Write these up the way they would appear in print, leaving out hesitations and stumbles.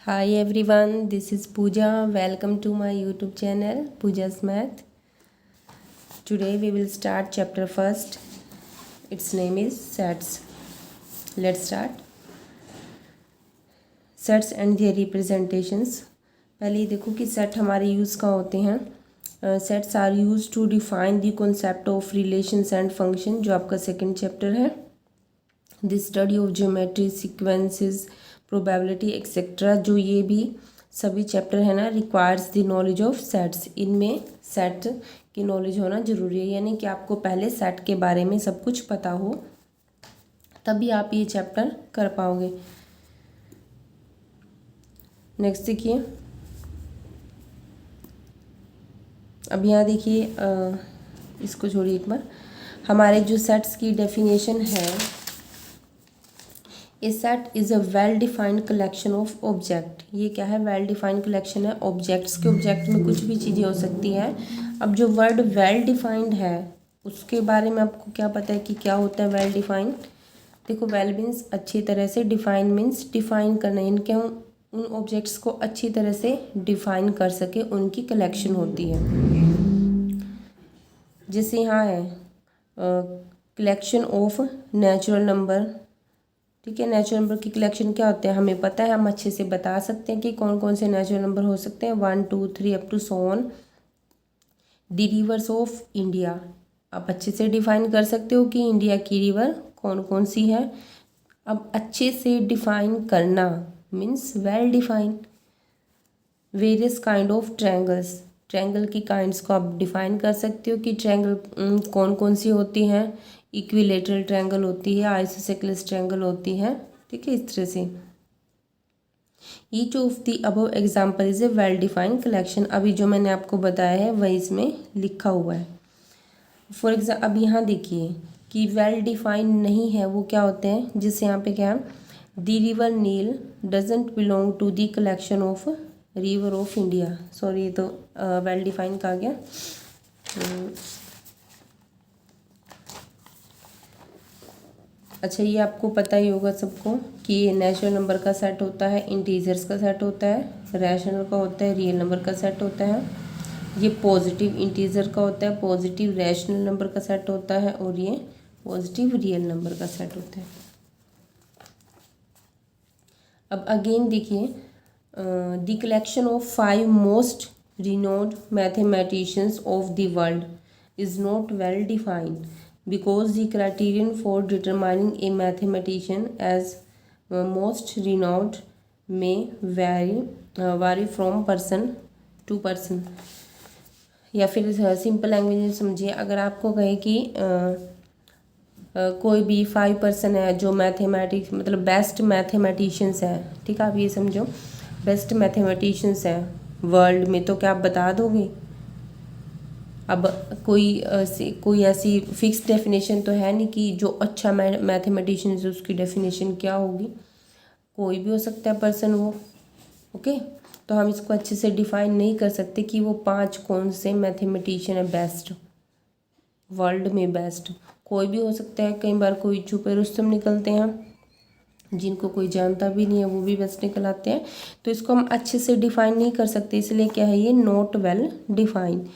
Hi everyone, this is Pooja. Welcome to my YouTube channel Pooja's Math. Today we will start chapter first. Its name is sets. Let's start. Sets and their representations. पहले ही देखो कि set हमारे use कहाँ होते हैं. Sets are use to define the concept of relations and function, जो आपका second chapter है. The study of geometry, sequences, probability etcetera, जो ये भी सभी चैप्टर है ना, requires the knowledge of sets. इनमें सेट की नॉलेज होना ज़रूरी है, यानी कि आपको पहले सेट के बारे में सब कुछ पता हो, तभी आप ये चैप्टर कर पाओगे. नेक्स्ट देखिए, अब यहाँ देखिए, इसको छोड़िए एक बार. हमारे जो सेट्स की डेफिनेशन है, a set is a well defined collection of object. ये क्या है? वेल डिफाइंड कलेक्शन है ऑब्जेक्ट्स के. ऑब्जेक्ट में कुछ भी चीज़ें हो सकती हैं. अब जो वर्ड वेल डिफाइंड है, उसके बारे में आपको क्या पता है कि क्या होता है वेल डिफाइंड? देखो, वेल मीन्स अच्छी तरह से, डिफाइन मीन्स डिफाइन करना, इनके हम उन ऑब्जेक्ट्स को अच्छी तरह से डिफाइन कर सके, उनकी कलेक्शन होती है. जैसे यहाँ है कलेक्शन ऑफ नेचुरल नंबर. ठीक है, नेचुरल नंबर की कलेक्शन क्या होते हैं हमें पता है, हम अच्छे से बता सकते हैं कि कौन कौन से नेचुरल नंबर हो सकते हैं. 1 2 3 up to so on. The rivers of India, आप अच्छे से डिफाइन कर सकते हो कि इंडिया की रिवर कौन कौन सी है. अब अच्छे से डिफाइन करना means well define. Various kind of triangles, triangle की काइंड्स को आप डिफाइन कर सकते हो कि ट्रायंगल कौन कौन सी होती हैं. इक्विलेटरल ट्रायंगल होती है, आइसोसेलेस ट्रायंगल होती है. ठीक है, इस तरह से. Each of the above example is a well defined collection. अभी जो मैंने आपको बताया है वही इसमें लिखा हुआ है. फॉर एग्जाम्पल, अब यहाँ देखिए कि वेल डिफाइंड नहीं है, वो क्या होते हैं. जिससे यहाँ पे क्या है, the river Nile doesn't belong to the collection of river of India. Sorry, ये तो वेल डिफाइंड कहा गया. अच्छा, ये आपको पता ही होगा सबको कि ये नेचुरल नंबर का सेट होता है, इंटीजर्स का सेट होता है, रैशनल का होता है, रियल नंबर का सेट होता है. ये पॉजिटिव इंटीजर का होता है, पॉजिटिव रैशनल नंबर का सेट होता है, और ये पॉजिटिव रियल नंबर का सेट होता है. अब अगेन देखिए, the collection of 5 most renowned mathematicians of the world is not well defined because the criterion for determining a mathematician as most renowned may vary from person to person. या फिर simple language में समझिए, अगर आपको कहे कि कोई भी 5 पर्सन है जो मैथमेटिक्स मतलब बेस्ट मैथमेटिशियंस है, ठीक है, आप ये समझो बेस्ट मैथमेटिशियंस है वर्ल्ड में, तो क्या आप बता दोगे? अब कोई ऐसी फिक्स डेफिनेशन तो है नहीं कि जो अच्छा मैथमेटिशियन है उसकी डेफिनेशन क्या होगी. कोई भी हो सकता है पर्सन वो. ओके, तो हम इसको अच्छे से डिफाइन नहीं कर सकते कि वो 5 कौन से मैथमेटिशियन है बेस्ट, वर्ल्ड में बेस्ट. कोई भी हो सकता है. कई बार कोई छुपे रुस्तम निकलते हैं जिनको कोई जानता भी नहीं है, वो भी बेस्ट निकल आते हैं. तो इसको हम अच्छे से डिफाइन नहीं कर सकते, इसलिए क्या है, ये नॉट वेल डिफाइन.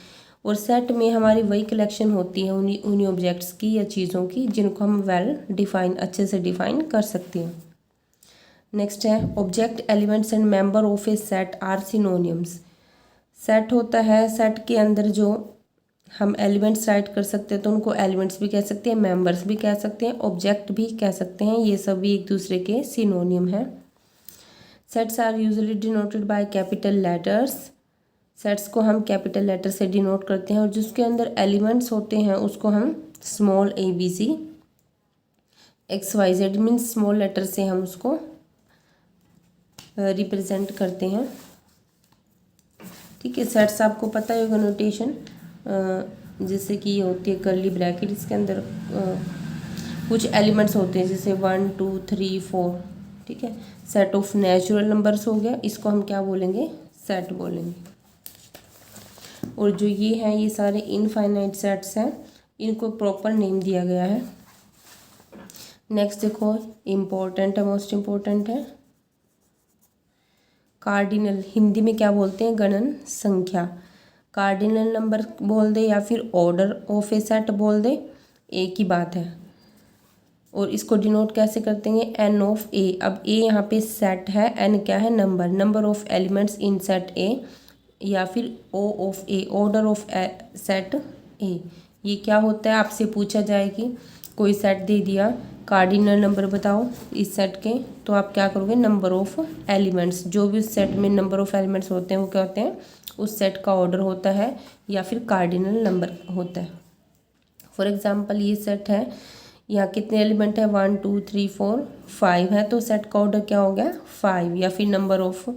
और सेट में हमारी वही कलेक्शन होती है उन्हीं ऑब्जेक्ट्स की या चीज़ों की जिनको हम वेल डिफाइन अच्छे से डिफाइन कर सकते हैं. नेक्स्ट है object, elements and member of a set are synonyms. Set होता है, सेट के अंदर जो हम एलिमेंट्स राइट कर सकते हैं तो उनको एलिमेंट्स भी कह सकते हैं, मेंबर्स भी कह सकते हैं, ऑब्जेक्ट भी कह सकते हैं. ये सभी एक दूसरे के सिनोनिम हैं. Sets are usually denoted by capital letters. Sets को हम कैपिटल लेटर से डिनोट करते हैं, और जिसके अंदर एलिमेंट्स होते हैं उसको हम small ABC XYZ means small letter से हम उसको रिप्रेजेंट करते हैं. ठीक है, सेट्स आपको पता ही होगा नोटेशन, जैसे कि ये होती है कर्ली ब्रैकेट, इसके अंदर कुछ एलिमेंट्स होते हैं जैसे 1 2 3 4. ठीक है, सेट ऑफ नेचुरल नंबर्स हो गया, इसको हम क्या बोलेंगे, सेट बोलेंगे. और जो ये हैं ये सारे इनफाइनाइट सेट्स हैं, इनको प्रॉपर नेम दिया गया है. नेक्स्ट देखो, इम्पोर्टेंट है, मोस्ट इम्पोर्टेंट है कार्डिनल हिंदी में क्या बोलते हैं, गणन संख्या। कार्डिनल नंबर बोल दे या फिर ऑर्डर ऑफ ए सेट बोल दे, एक ही बात है। और इसको डिनोट कैसे करते हैं, एन ऑफ ए। अब ए यहाँ पे सेट है, एन क्या है, number, number of elements in set A, या फिर O of A, order of set A. ये क्या होता है, आपसे पूछा जाए कि कोई सेट दे दिया, कार्डिनल नंबर बताओ इस सेट के, तो आप क्या करोगे, नंबर ऑफ एलिमेंट्स, जो भी उस सेट में नंबर ऑफ एलिमेंट्स होते हैं वो क्या होते हैं, उस सेट का ऑर्डर होता है या फिर कार्डिनल नंबर होता है। फॉर एग्जांपल ये सेट है, यहाँ कितने एलिमेंट है, 1 2 3 4 5 है, तो सेट का ऑर्डर क्या हो गया, 5, या फिर number of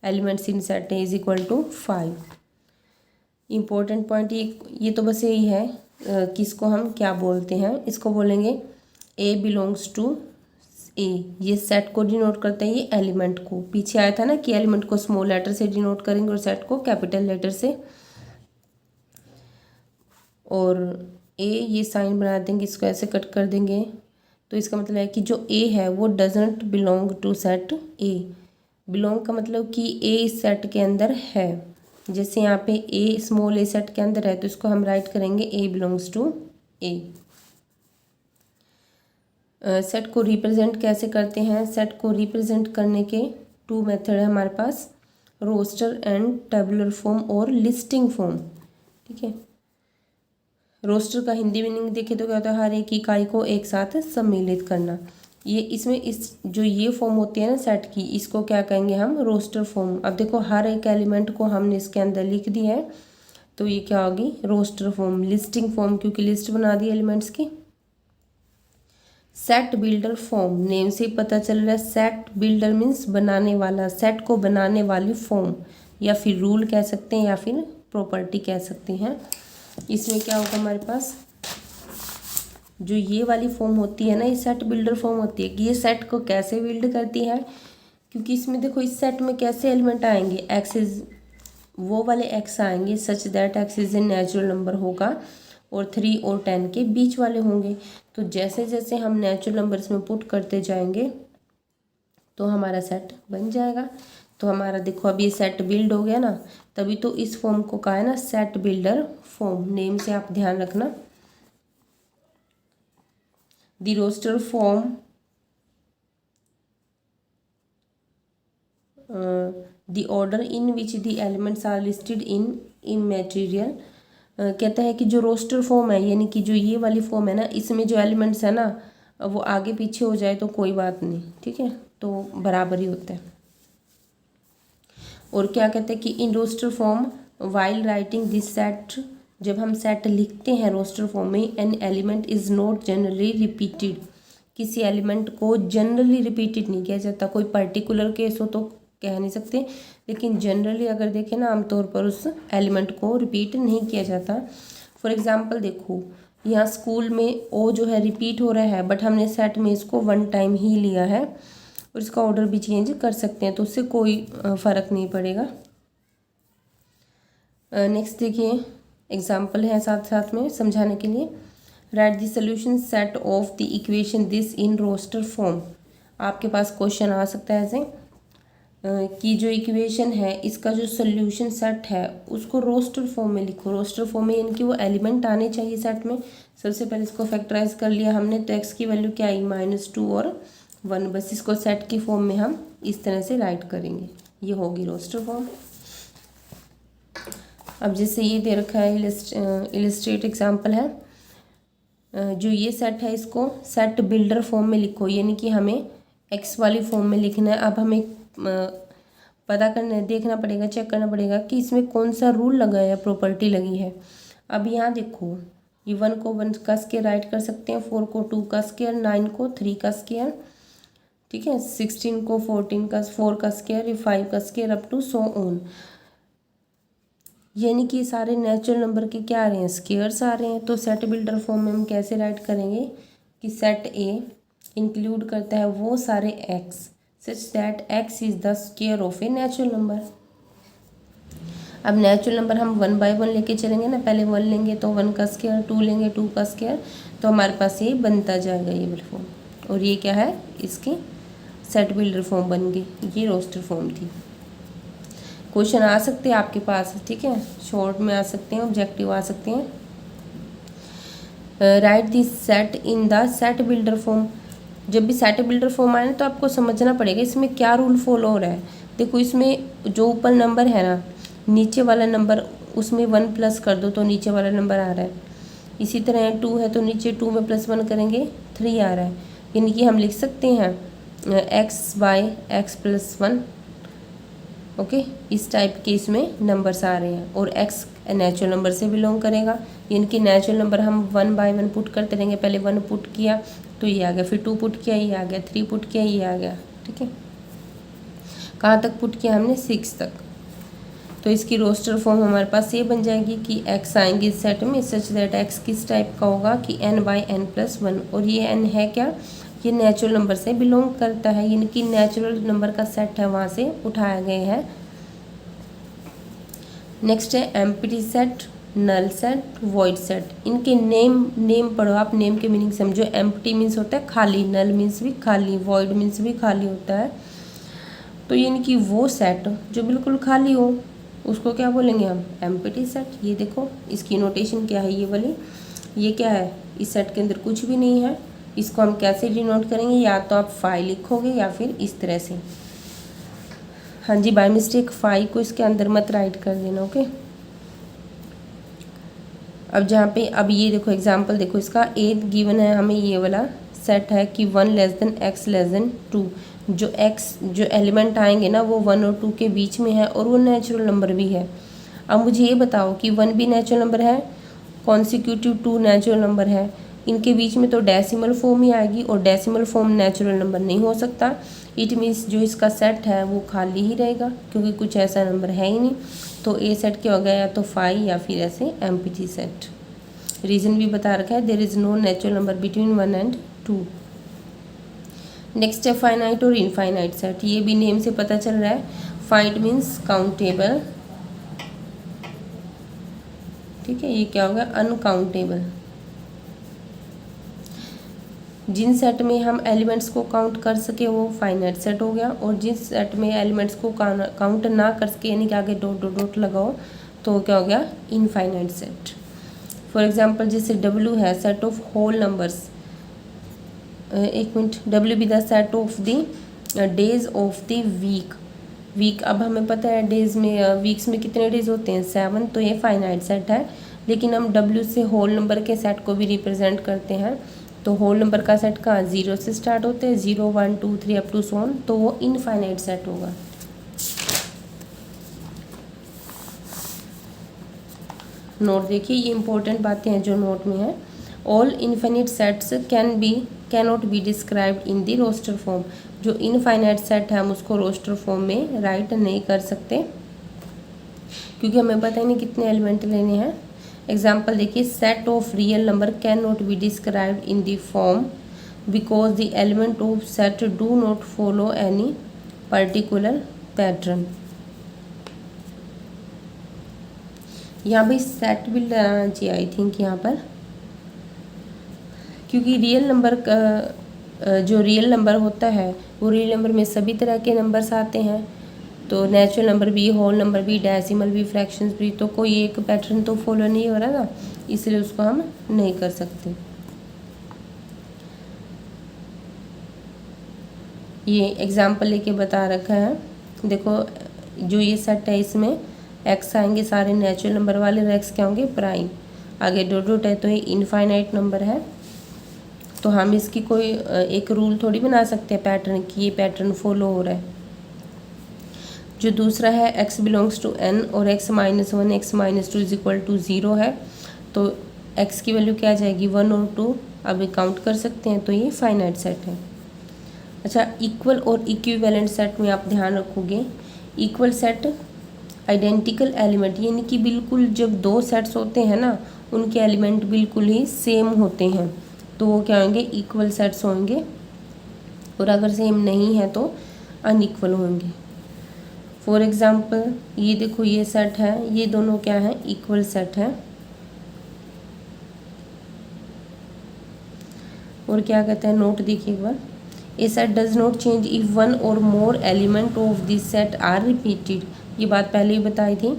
elements in set is equal to 5। Important point ये तो बस यही है, किसको हम क्या बोलते हैं, इसको बोलेंगे ए बिलोंग्स टू ए। ये सेट को डिनोट करते हैं, ये एलिमेंट को, पीछे आया था ना कि एलिमेंट को स्मॉल लेटर से डिनोट करेंगे और सेट को कैपिटल लेटर से। और ए ये साइन बना देंगे, इसको ऐसे कट कर देंगे, तो इसका मतलब है कि जो ए है वो doesn't belong to set A. Belong का मतलब कि ए इस सेट के अंदर है, जैसे यहाँ पे ए स्मॉल ए सेट के अंदर है, तो इसको हम राइट करेंगे ए बिलोंग्स टू ए। सेट को रिप्रेजेंट कैसे करते हैं, सेट को रिप्रेजेंट करने के 2 मेथड है हमारे पास, रोस्टर एंड टेबुलर फॉर्म और लिस्टिंग फॉर्म। ठीक है, रोस्टर का हिंदी मीनिंग देखें तो क्या होता है, हर एक इकाई को एक साथ सम्मिलित करना। ये इसमें इस जो ये फॉर्म होती है ना सेट की, इसको क्या कहेंगे हम, रोस्टर फॉर्म। अब देखो हर एक एलिमेंट को हमने इसके अंदर लिख दिया है, तो ये क्या होगी, रोस्टर फॉर्म। लिस्टिंग फॉर्म, क्योंकि लिस्ट बना दी एलिमेंट्स की। सेट बिल्डर फॉर्म, नेम से पता चल रहा है, सेट बिल्डर मीन्स बनाने वाला, सेट को बनाने वाली फॉर्म, या फिर रूल कह सकते हैं या फिर प्रॉपर्टी कह सकते हैं। इसमें क्या होगा हमारे पास, जो ये वाली फॉर्म होती है ना, ये सेट बिल्डर फॉर्म होती है कि ये सेट को कैसे बिल्ड करती है, क्योंकि इसमें देखो इस सेट में कैसे एलिमेंट आएंगे, एक्स इज वो वाले एक्स आएंगे such that x is a natural number होगा, और 3 और 10 के बीच वाले होंगे। तो जैसे जैसे हम नेचुरल नंबर्स में पुट करते जाएंगे तो हमारा सेट बन जाएगा। तो हमारा देखो अब ये सेट बिल्ड हो गया ना, तभी तो इस फॉर्म को कहा है ना सेट बिल्डर फॉर्म, नेम से आप ध्यान रखना। The roster form the order in which the elements are listed in immaterial. कहता है कि जो रोस्टर फॉर्म है, यानी कि जो ये वाली फॉर्म है ना, इसमें जो एलिमेंट्स है ना वो आगे पीछे हो जाए तो कोई बात नहीं, ठीक है, तो बराबर ही होता है। और क्या कहते हैं कि in roster form while writing this set, जब हम सेट लिखते हैं रोस्टर फॉर्म में, an element is not generally repeated, किसी एलिमेंट को जनरली रिपीटेड नहीं किया जाता। कोई पर्टिकुलर केस हो तो कह नहीं सकते, लेकिन जनरली अगर देखें ना, आमतौर पर उस एलिमेंट को रिपीट नहीं किया जाता। फॉर एग्जांपल देखो, यहाँ स्कूल में ओ जो है रिपीट हो रहा है, बट हमने सेट में इसको 1 टाइम ही लिया है, और इसका ऑर्डर भी चेंज कर सकते हैं, तो उससे कोई फ़र्क नहीं पड़ेगा। नेक्स्ट देखिए, एग्जाम्पल है साथ साथ में समझाने के लिए। Write the solution set of the equation this in roster form. आपके पास क्वेश्चन आ सकता है ऐसे कि जो इक्वेशन है इसका जो सोल्यूशन सेट है उसको रोस्टर फॉर्म में लिखो। रोस्टर फॉर्म में यानी कि वो एलिमेंट आने चाहिए सेट में। सबसे पहले इसको फैक्टराइज कर लिया हमने, तो एक्स की वैल्यू क्या आई, -2 और 1। बस इसको सेट की फॉर्म में हम इस तरह से राइट करेंगे, ये होगी रोस्टर फॉर्म। अब जैसे ये दे रखा है इलिस्ट्रेट एग्जाम्पल है, जो ये सेट है इसको सेट बिल्डर फॉर्म में लिखो, यानी कि हमें एक्स वाली फॉर्म में लिखना है। अब हमें पता करना देखना पड़ेगा, चेक करना पड़ेगा कि इसमें कौन सा रूल लगा है या प्रॉपर्टी लगी है। अब यहाँ देखो, ये 1 को 1 का स्क्वायर राइट कर सकते हैं, 4 को 2 का स्क्वायर, 9 को 3 का स्क्वायर, ठीक है, 16 को 14 का 4 का स्क्वायर, 5 का square, up to so on. यानी कि सारे नेचुरल नंबर के क्या आ रहे हैं, स्क्वायर्स आ रहे हैं। तो सेट बिल्डर फॉर्म में हम कैसे राइट करेंगे कि सेट ए इंक्लूड करता है वो सारे x such that x is the square of a natural number. अब नेचुरल नंबर हम 1 बाय 1 लेके चलेंगे ना, पहले 1 लेंगे तो 1 का स्क्वायर, 2 लेंगे 2 का स्क्वायर, तो हमारे पास ये बनता जाएगा ये वाली फॉर्म। और ये क्या है, इसकी सेट बिल्डर फॉर्म बन गई, ये रोस्टर फॉर्म थी। क्वेश्चन आ सकते हैं आपके पास, ठीक है, शॉर्ट में आ सकते हैं, ऑब्जेक्टिव आ सकते हैं। Right this set in the set builder form. जब भी सेट बिल्डर फॉर्म आए ना तो आपको समझना पड़ेगा इसमें क्या रूल फॉलो हो रहा है। देखो इसमें जो ऊपर नंबर है ना, नीचे वाला नंबर उसमें 1 प्लस कर दो तो नीचे वाला नंबर आ रहा है। इसी तरह 2 है तो नीचे 2 में +1 करेंगे 3 आ रहा है। यानी कि हम लिख सकते हैं x/x+1। ओके, इस टाइप के इसमें नंबर्स आ रहे हैं। और x नेचुरल नंबर से बिलोंग करेगा, यानी कि नेचुरल नंबर हम 1 बाय 1 पुट करते रहेंगे। पहले 1 पुट किया तो ये आ गया, फिर 2 पुट किया ये आ गया, 3 पुट किया ये आ गया, ठीक है। कहाँ तक पुट किया हमने? 6 तक। तो इसकी रोस्टर फॉर्म हमारे पास ये बन जाएगी कि x आएंगे इस सेट में सच दैट x किस टाइप का होगा कि n/n+1। और ये n है क्या? ये नेचुरल नंबर से बिलोंग करता है, यानी कि नेचुरल नंबर का सेट है, वहाँ से उठाया गया है। नेक्स्ट है empty set, null set, void set. इनके नेम पढ़ो आप, नेम के मीनिंग समझो। एम्प्टी मीन्स होता है खाली, नल मीन्स भी खाली, वॉइड मीन्स भी खाली होता है। तो यानी कि वो सेट जो बिल्कुल खाली हो उसको क्या बोलेंगे हम? Empty set. ये देखो इसकी नोटेशन क्या है, ये वाली, ये क्या है? इस सेट के अंदर कुछ भी नहीं है। इसको हम कैसे डिनोट करेंगे? या तो आप 5 लिखोगे या फिर इस तरह से। हाँ जी, बाय मिस्टेक 5 को इसके अंदर मत राइट कर देना, ओके। अब जहाँ पे अब ये देखो एग्जांपल देखो, इसका ए गिवन है हमें, ये वाला सेट है कि 1 x <2। जो जो एलिमेंट आएंगे ना वो 1 और 2 के बीच में है और वो नेचुरल नंबर भी है। अब मुझे ये बताओ कि 1 भी नेचुरल नंबर है, कॉन्सिक्यूटिव 2 नेचुरल नंबर है, इनके बीच में तो डेसिमल फॉर्म ही आएगी और डेसिमल फॉर्म नेचुरल नंबर नहीं हो सकता। इट मीन्स जो इसका सेट है वो खाली ही रहेगा क्योंकि कुछ ऐसा नंबर है ही नहीं। तो ए सेट क्या हो गया? या तो 5 या फिर ऐसे एम्प्टी सेट। रीज़न भी बता रखा है, there is no natural number between 1 and 2। Next है फाइनाइट और इनफाइनाइट सेट। ये भी नेम से पता चल रहा है, फाइंड मीन्स काउंटेबल, ठीक है। ये क्या होगा? अनकाउंटेबल। जिन सेट में हम एलिमेंट्स को काउंट कर सके वो फाइनाइट सेट हो गया, और जिस सेट में एलिमेंट्स को काउंट ना कर सके यानी कि आगे डॉट डॉट डॉट लगाओ तो क्या हो गया? Infinite set. फॉर एग्जांपल जैसे W है, सेट ऑफ होल नंबर्स। एक minute, W be the set of the days of the week. अब हमें पता है डेज में वीक्स में कितने डेज होते हैं? 7। तो ये फाइनाइट सेट है, लेकिन हम W से होल नंबर के सेट को भी रिप्रेजेंट करते हैं। तो होल नंबर का सेट का 0 से स्टार्ट होते हैं, 0 1 2 3 अप टू सो ऑन, तो वो इनफाइनाइट सेट होगा। नोट देखिए, ये इंपॉर्टेंट बातें हैं जो नोट में है। All infinite sets can not be described in the roster form. जो इनफाइनाइट सेट है हम उसको रोस्टर फॉर्म में राइट नहीं कर सकते क्योंकि हमें पता ही नहीं कितने एलिमेंट लेने हैं। एग्जाम्पल देखिए, set of real number can not be described in the form because the element of set do not follow any particular pattern. यहाँ भी सेट भी लगाना चाहिए आई थिंक यहाँ पर, क्योंकि रियल नंबर का जो रियल नंबर होता है वो रियल नंबर में सभी तरह के नंबर्स आते हैं। तो नेचुरल नंबर भी, होल नंबर भी, डेसिमल भी, फ्रैक्शंस भी, तो कोई एक पैटर्न तो फॉलो नहीं हो रहा ना, इसलिए उसको हम नहीं कर सकते। ये एग्जाम्पल लेके बता रखा है। देखो जो ये सेट है इसमें एक्स आएंगे सारे नेचुरल नंबर वाले, और एक्स क्या होंगे? प्राइम। आगे डॉट डॉट है तो ये इनफाइनाइट नंबर है। तो हम इसकी कोई एक रूल थोड़ी बना सकते हैं पैटर्न की, ये पैटर्न फॉलो हो रहा है। जो दूसरा है x बिलोंग्स टू n और x -1 x -2 is equal to 0 है, तो x की वैल्यू क्या आ जाएगी? 1 और 2। अब काउंट कर सकते हैं, तो ये फाइनाइट सेट है। अच्छा, इक्वल और इक्विवेलेंट सेट में आप ध्यान रखोगे, इक्वल सेट आइडेंटिकल एलिमेंट, यानी कि बिल्कुल जब दो सेट्स होते हैं ना उनके एलिमेंट बिल्कुल ही सेम होते हैं तो वो क्या होंगे? इक्वल सेट्स होंगे। और अगर सेम नहीं है तो अनइक्वल होंगे। फॉर एग्जाम्पल ये देखो, ये सेट है, ये दोनों क्या है? इक्वल सेट है। और क्या कहते हैं? नोट देखिए एक बार, a set does not change if one or more element of this set are repeated. ये बात पहले ही बताई थी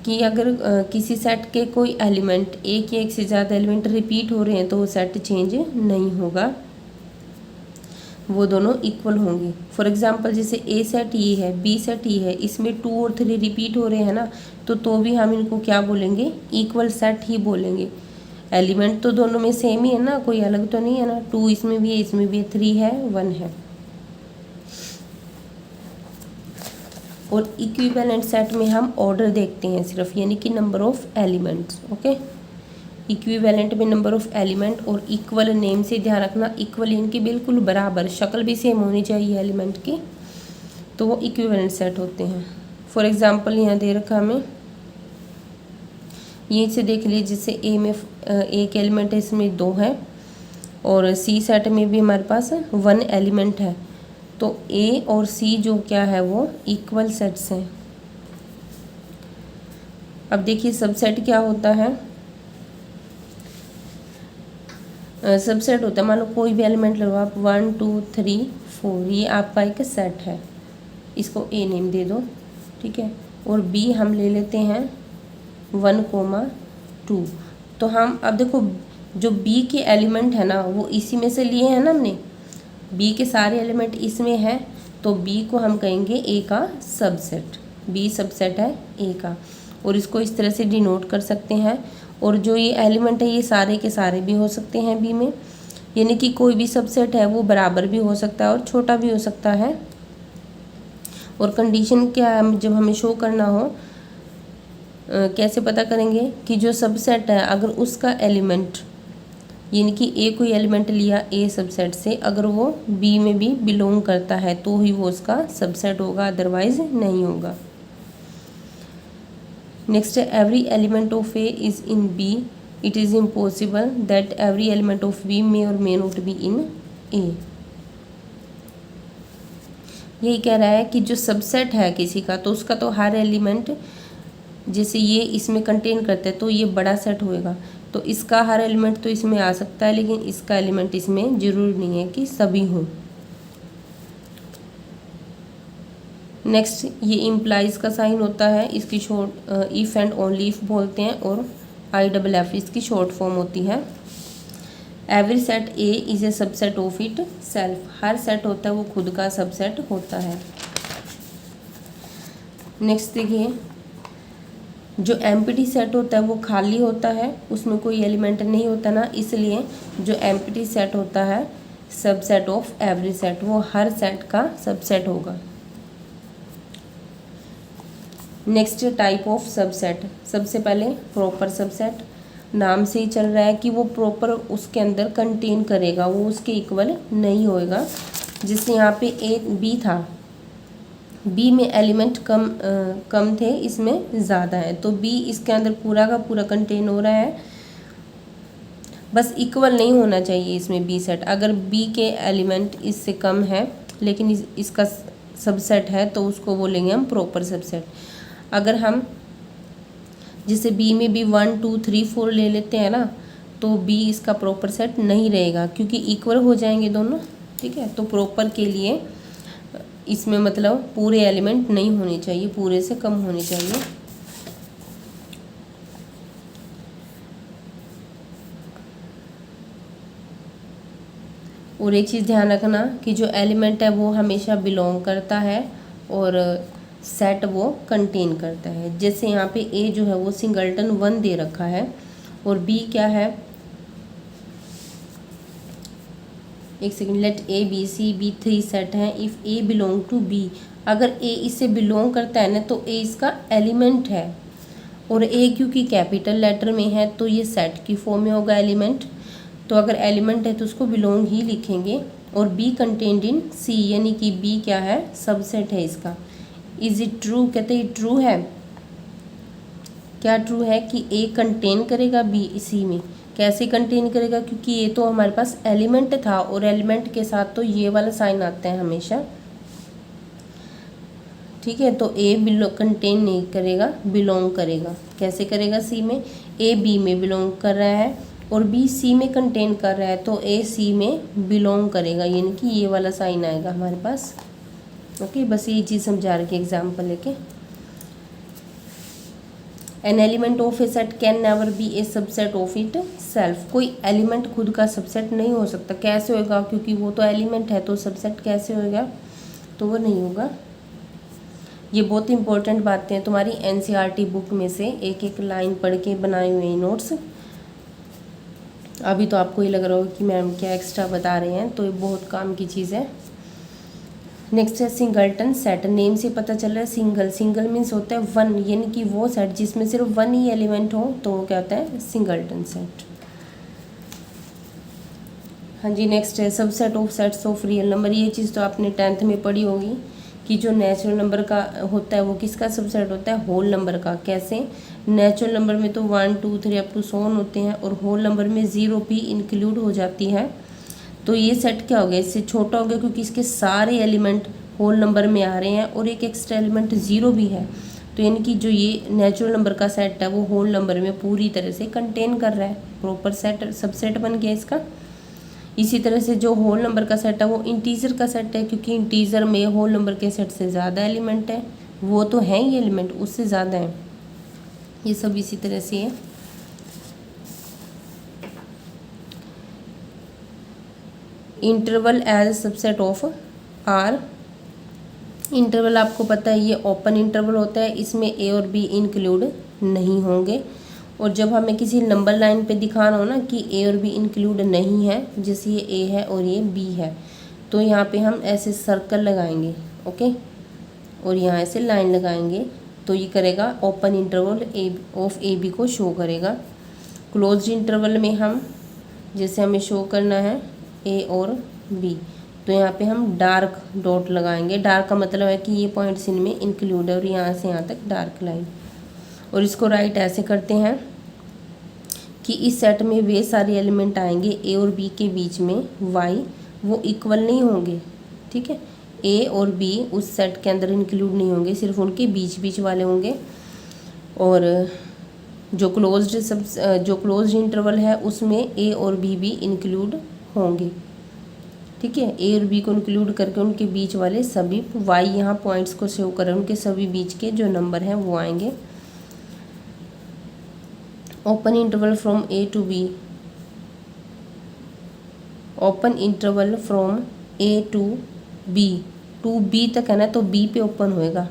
कि अगर किसी सेट के कोई एलिमेंट, एक या एक से ज़्यादा एलिमेंट रिपीट हो रहे हैं तो वो सेट चेंज नहीं होगा, वो दोनों इक्वल होंगे। फॉर एग्जांपल जैसे ए सेट ये है, बी सेट ये है, इसमें 2 और 3 रिपीट हो रहे हैं ना, तो भी हम इनको क्या बोलेंगे, इक्वल सेट ही बोलेंगे। एलिमेंट तो दोनों में सेम ही है ना, कोई अलग तो नहीं है ना, 2 इसमें भी है, इसमें भी है, 3 है, 1 है। और इक्विवेलेंट सेट में हम ऑर्डर देखते हैं सिर्फ, यानी कि number of elements. Okay, equivalent में नंबर ऑफ एलिमेंट और इक्वल नेम से ध्यान रखना, इक्वल इनकी बिल्कुल बराबर, शक्ल भी सेम होनी चाहिए एलिमेंट की, तो वो इक्विवेलेंट सेट होते हैं। फॉर एग्जांपल यहाँ दे रखा हमें, ये से देख लीजिए, जैसे ए में एक एलिमेंट है, इसमें 2 है, और सी सेट में भी हमारे पास 1 एलिमेंट है, तो ए और सी जो क्या है वो इक्वल सेट्स हैं। अब देखिए सबसेट क्या होता है, सबसेट होता है, मान लो कोई भी एलिमेंट लो आप, 1 2 3 4, ये आपका एक सेट है, इसको ए नेम दे दो, ठीक है, और बी हम ले लेते हैं 1 2। तो हम अब देखो जो बी के एलिमेंट है ना वो इसी में से लिए हैं ना हमने, बी के सारे एलिमेंट इसमें है, तो बी को हम कहेंगे ए का सबसेट, बी सबसेट है ए का, और इसको इस तरह से डिनोट कर सकते हैं। और जो ये एलिमेंट है ये सारे के सारे भी हो सकते हैं बी में, यानी कि कोई भी सबसेट है वो बराबर भी हो सकता है और छोटा भी हो सकता है। और कंडीशन क्या है, जब हमें शो करना हो कैसे पता करेंगे कि जो सबसेट है अगर उसका एलिमेंट, यानी कि ए कोई एलिमेंट लिया ए सबसेट से, अगर वो बी में भी बिलोंग करता है तो ही वो उसका सबसेट होगा, अदरवाइज नहीं होगा। नेक्स्ट है, every element of A is in B, it is impossible that every element of B may or may not be in ए। यही कह रहा है कि जो सबसेट है किसी का, तो उसका तो हर एलिमेंट, जैसे ये इसमें कंटेन करते हैं तो ये बड़ा सेट होएगा, तो इसका हर एलिमेंट तो इसमें आ सकता है, लेकिन इसका एलिमेंट इसमें जरूर नहीं है कि सभी हों। नेक्स्ट, ये इम्प्लाइज का साइन होता है, इसकी short if and only if बोलते हैं, और IFF इसकी शॉर्ट फॉर्म होती है। Every set A is a subset of it self, her set होता है वो खुद का सबसेट होता है। नेक्स्ट देखिए, जो एम्प्टी सेट होता है वो खाली होता है, उसमें कोई एलिमेंट नहीं होता ना, इसलिए जो एम्प्टी सेट होता है सबसेट ऑफ एवरी सेट, वो हर सेट का सबसेट होगा। नेक्स्ट टाइप ऑफ सबसेट, सबसे पहले प्रॉपर सबसेट, नाम से ही चल रहा है कि वो प्रॉपर उसके अंदर कंटेन करेगा, वो उसके इक्वल नहीं होएगा। जिससे यहाँ पे ए बी था, बी में एलिमेंट कम थे, इसमें ज़्यादा है, तो बी इसके अंदर पूरा का पूरा कंटेन हो रहा है, बस इक्वल नहीं होना चाहिए इसमें बी सेट। अगर बी के एलिमेंट इससे कम है लेकिन इसका सबसेट है तो उसको बोलेंगे हम प्रॉपर सबसेट। अगर हम जैसे बी में भी 1 2 3 4 ले लेते हैं ना, तो बी इसका प्रॉपर सेट नहीं रहेगा, क्योंकि इक्वल हो जाएंगे दोनों, ठीक है। तो प्रॉपर के लिए इसमें मतलब पूरे एलिमेंट नहीं होने चाहिए, पूरे से कम होने चाहिए। और एक चीज़ ध्यान रखना कि जो एलिमेंट है वो हमेशा बिलोंग करता है और सेट वो कंटेन करता है। जैसे यहाँ पे ए जो है वो सिंगल्टन 1 दे रखा है, और बी क्या है, एक second, let A B C be 3 set है। If A belong to B, अगर ए इससे बिलोंग करता है ना तो ए इसका एलिमेंट है, और ए क्योंकि कैपिटल लेटर में है तो ये सेट की फॉर्म में होगा एलिमेंट, तो अगर एलिमेंट है तो उसको बिलोंग ही लिखेंगे। और बी कंटेन्ड इन सी, यानी कि बी क्या है, सबसेट है इसका। इज इट ट्रू, कहते हैं ट्रू है, क्या ट्रू है कि ए कंटेन करेगा बी सी में। कैसे कंटेन करेगा, क्योंकि ये तो हमारे पास एलिमेंट था, और एलिमेंट के साथ तो ये वाला साइन आता है हमेशा, ठीक है। तो ए कंटेन नहीं करेगा, बिलोंग करेगा। कैसे करेगा, सी में, ए बी में बिलोंग कर रहा है और बी सी में कंटेन कर रहा है, तो ए सी में बिलोंग करेगा, यानी कि ये वाला साइन आएगा हमारे पास। ओके, बस ये चीज़ समझा रखिए एग्जाम्पल लेके। An element of a set can never be A subset of it self. कोई एलिमेंट खुद का सबसेट नहीं हो सकता। कैसे होगा? क्योंकि वो तो एलिमेंट है, तो सबसेट कैसे होगा? तो वो नहीं होगा। ये बहुत इंपॉर्टेंट बातें हैं तुम्हारी एनसीईआरटी बुक में से, एक एक लाइन पढ़ के बनाए हुए नोट्स। अभी तो आपको ये लग रहा होगा कि मैम क्या एक्स्ट्रा बता रहे हैं, तो ये बहुत काम की चीज़ है। नेक्स्ट है सिंगलटन सेट। नेम से पता चल रहा है सिंगल। सिंगल मीन्स होता है वन, यानी कि वो सेट जिसमें सिर्फ वन ही एलिमेंट हो, तो वो क्या होता है? Singleton set. हाँ जी, नेक्स्ट है subset of sets of real number. ये चीज़ तो आपने 10th में पढ़ी होगी कि जो नेचुरल नंबर का होता है वो किसका सबसेट होता है? होल नंबर का। कैसे? नेचुरल नंबर में तो 1 2 3 अप टू 100 होते हैं, और होल नंबर में 0 भी इंक्लूड हो जाती है। तो ये सेट क्या हो गया? इससे छोटा हो गया, क्योंकि इसके सारे एलिमेंट होल नंबर में आ रहे हैं और एक एक्स्ट्रा एलिमेंट 0 भी है। तो यानी कि जो ये नेचुरल नंबर का सेट है वो होल नंबर में पूरी तरह से कंटेन कर रहा है। प्रॉपर सेट सबसेट बन गया इसका। इसी तरह से जो होल नंबर का सेट है वो इंटीजर का सेट है, क्योंकि इंटीजर में होल नंबर के सेट से ज़्यादा एलिमेंट है। वो तो हैं ही एलिमेंट, उससे ज़्यादा है। ये सब इसी तरह से है। Interval as subset of R. Interval आपको पता है ये ओपन इंटरवल होता है, इसमें ए और बी इंक्लूड नहीं होंगे। और जब हमें किसी नंबर लाइन पे दिखाना हो ना कि ए और बी इंक्लूड नहीं है, जैसे ये ए है और ये बी है, तो यहाँ पे हम ऐसे सर्कल लगाएंगे, ओके, और यहाँ ऐसे लाइन लगाएंगे, तो ये करेगा open interval A of A B को शो करेगा। क्लोज्ड इंटरवल में हम जैसे हमें शो करना है ए और बी, तो यहाँ पे हम डार्क डॉट लगाएंगे। डार्क का मतलब है कि ये पॉइंट्स इनमें इंक्लूड है, और यहाँ से यहाँ तक डार्क लाइन। और इसको राइट ऐसे करते हैं कि इस सेट में वे सारे एलिमेंट आएंगे ए और बी के बीच में वाई, वो इक्वल नहीं होंगे, ठीक है। ए और बी उस सेट के अंदर इंक्लूड नहीं होंगे, सिर्फ उनके बीच बीच वाले होंगे। और जो क्लोज्ड इंटरवल है उसमें ए और बी भी इंक्लूड होंगे, ठीक है। ए और बी को इंक्लूड करके उनके बीच वाले सभी वाई यहाँ पॉइंट्स को शो करें, उनके सभी बीच के जो नंबर हैं वो आएंगे। Open interval from A to B, open interval from A to B तक है ना, तो बी पे ओपन होएगा।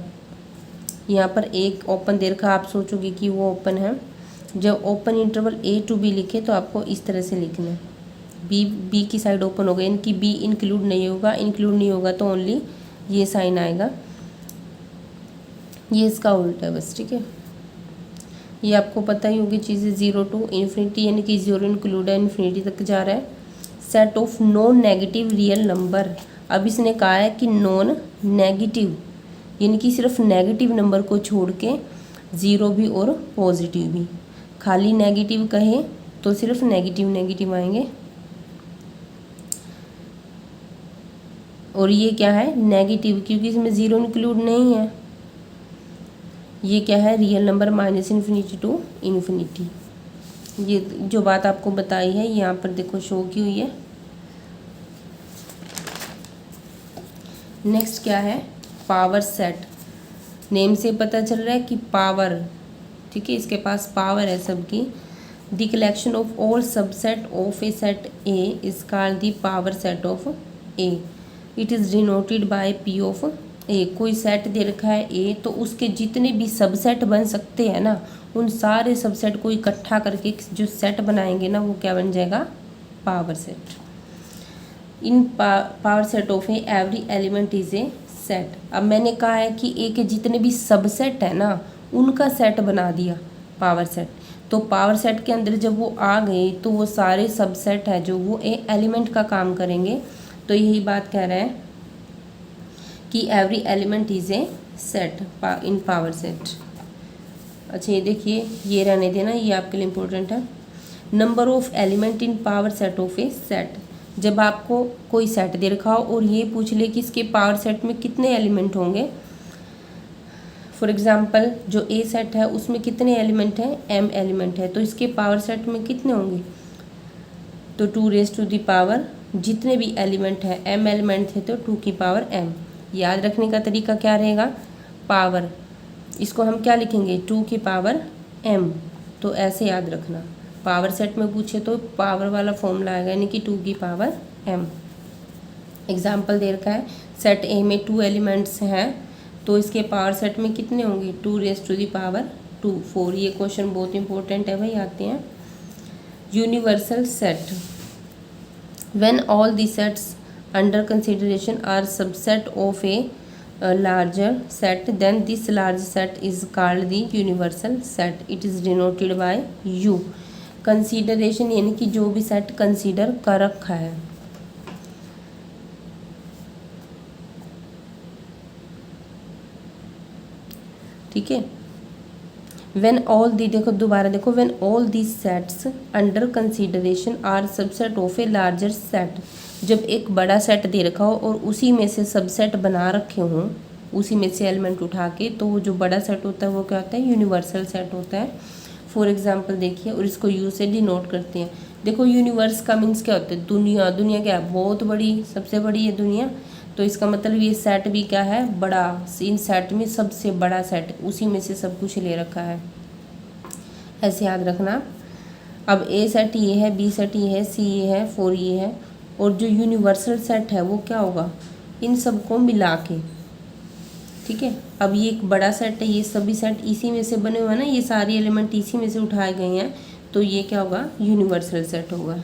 यहाँ पर एक ओपन दे रखा, आप सोचोगे कि वो ओपन है। जब open interval A to B लिखे तो आपको इस तरह से लिखना है, बी की साइड ओपन होगा, इनकी बी इंक्लूड नहीं होगा। इंक्लूड नहीं होगा तो ओनली ये साइन आएगा, ये इसका उल्टा है बस, ठीक है। ये आपको पता ही होगी चीज़ें। 0 to इन्फिनिटी, यानी कि 0 इंक्लूड है, इन्फिनिटी तक जा रहा है। Set of non negative real number. अब इसने कहा है कि नॉन नेगेटिव, यानी कि सिर्फ नेगेटिव नंबर को छोड़ के 0 भी और पॉजिटिव भी। खाली नेगेटिव कहे तो सिर्फ नेगेटिव आएंगे। और ये क्या है? नेगेटिव, क्योंकि इसमें 0 इंक्लूड नहीं है। ये क्या है? Real number -infinity to infinity. ये जो बात आपको बताई है यहाँ पर देखो शो की हुई है। नेक्स्ट क्या है? Power set. नेम से पता चल रहा है कि पावर, ठीक है, इसके पास पावर है सबकी। The collection of all subset of a set A is called the power set of A. It is denoted by P of A. कोई सेट दे रखा है ए, तो उसके जितने भी सबसेट बन सकते हैं ना, उन सारे सबसेट को इकट्ठा करके जो सेट बनाएंगे ना, वो क्या बन जाएगा? Power set. In power set of A every element is a set. अब मैंने कहा है कि ए के जितने भी सबसेट है ना, उनका सेट बना दिया पावर सेट। तो पावर सेट के अंदर जब वो आ गए तो वो सारे सबसेट है जो वो ए एलिमेंट का काम करेंगे। तो यही बात कह रहा है कि every element is a set in power set. अच्छा ये देखिए, ये रहने देना, ये आपके लिए इम्पोर्टेंट है। Number of element in power set of a set. जब आपको कोई सेट दे रखा हो और ये पूछ ले कि इसके पावर सेट में कितने एलिमेंट होंगे। फॉर एग्जांपल जो ए सेट है उसमें कितने एलिमेंट हैं? m एलिमेंट है, तो इसके पावर सेट में कितने होंगे? तो 2 रेज़ टू द पावर, जितने भी एलिमेंट है m एलिमेंट थे तो 2 की पावर m। याद रखने का तरीका क्या रहेगा? पावर, इसको हम क्या लिखेंगे? 2 की पावर m, तो ऐसे याद रखना। पावर सेट में पूछे तो पावर वाला फॉर्मूला आएगा, यानी कि 2 की पावर m। एग्जाम्पल दे रखा है सेट ए में 2 एलिमेंट्स हैं, तो इसके पावर सेट में कितने होंगे, 2 रेज़ टू दी पावर 2 4। ये क्वेश्चन बहुत इंपॉर्टेंट है भाई, आते हैं। Universal set, when all the sets under consideration are subset of a larger set, then this large set is called the universal set. It is denoted by U. Consideration यानी कि जो भी set consider कर रखा है, ठीक है। When all दी, देखो दोबारा देखो, when all the sets under consideration are subset of a larger set, जब एक बड़ा सेट दे रखा हो और उसी में से सबसेट बना रखे हों, उसी में से एलिमेंट उठा के, तो वो जो बड़ा सेट होता है वो क्या होता है, यूनिवर्सल सेट होता है। फॉर एग्जांपल देखिए, और इसको यू से डिनोट करते हैं। देखो यूनिवर्स का मीन्स क्या होता है, दुनिया। दुनिया क्या है, बहुत बड़ी, सबसे बड़ी है दुनिया। तो इसका मतलब ये सेट भी क्या है, बड़ा। इन सेट में सबसे बड़ा सेट, उसी में से सब कुछ ले रखा है, ऐसे याद रखना। अब ए सेट ये है, बी सेट ये है, सी ये है, 4 ये है, और जो यूनिवर्सल सेट है वो क्या होगा, इन सबको मिला के, ठीक है। अब ये एक बड़ा सेट है, ये सभी सेट इसी में से बने हुए हैं ना, ये सारे एलिमेंट इसी में से उठाए गए हैं, तो ये क्या होगा, यूनिवर्सल सेट होगा।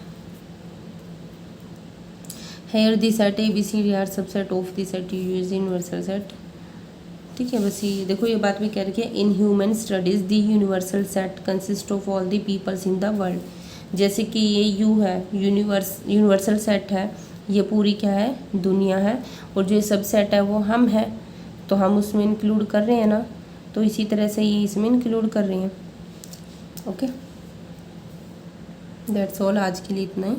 Here the set A B C D are subset of the set U use universal set, ठीक है। बस ये देखो, ये बात भी कह रखी है, in human studies the universal set consist of all the peoples in the world. जैसे कि ये यू है, यूनिवर्सल सेट है, ये पूरी क्या है, दुनिया है, और जो सब सेट है वो हम है, तो हम उसमें इंक्लूड कर रहे हैं ना, तो इसी तरह से ये इसमें इंक्लूड कर रहे हैं। ओके, दैट्स ऑल, आज के लिए इतना ही।